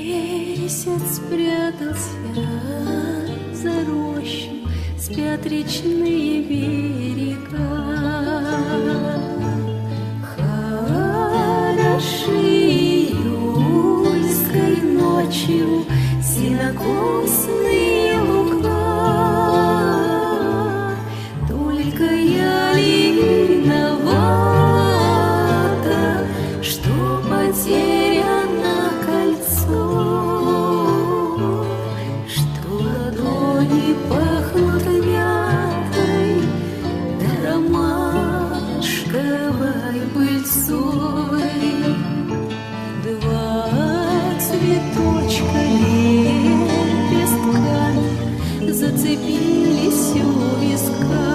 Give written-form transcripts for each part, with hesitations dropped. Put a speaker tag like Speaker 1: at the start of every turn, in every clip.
Speaker 1: Месяц спрятался за рощу, спят речные берега. Хороши июльской ночью сенокосные луга. Только я ли виновата, что потеряно кольцо, что ладони пахнут мятой да ромашковой пыльцой. Два цветочка лепестками зацепились у виска.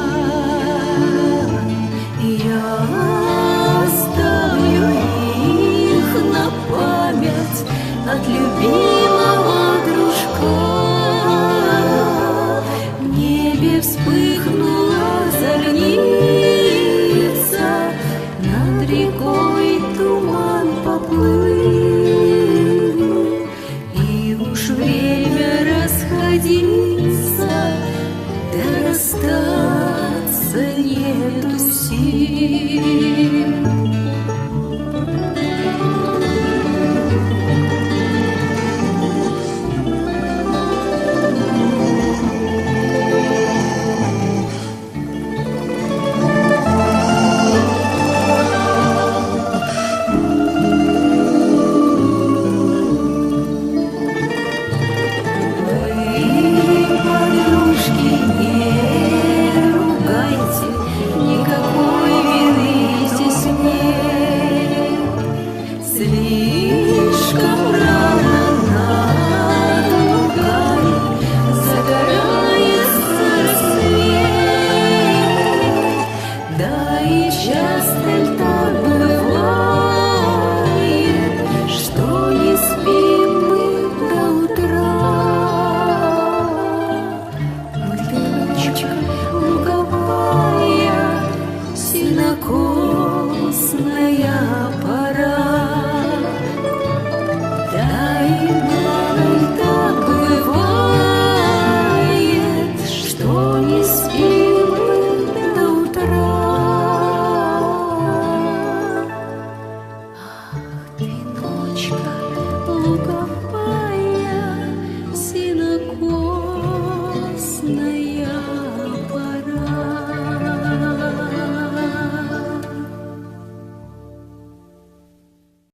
Speaker 1: Я оставлю их на память от любимого дружка. В небе вспыхнула зорница, над рекой туман поплыл, и уж время расходиться, да расстаться нету сил. Слишком рано над лугами загорается свет, да и часто ль так бывает, что не спим мы до утра. Мульточка луговая, сенокосная пора. Да и мало ль так бывает, что не спим мы до утра. Ах ты, ночка луговая, сенокосная.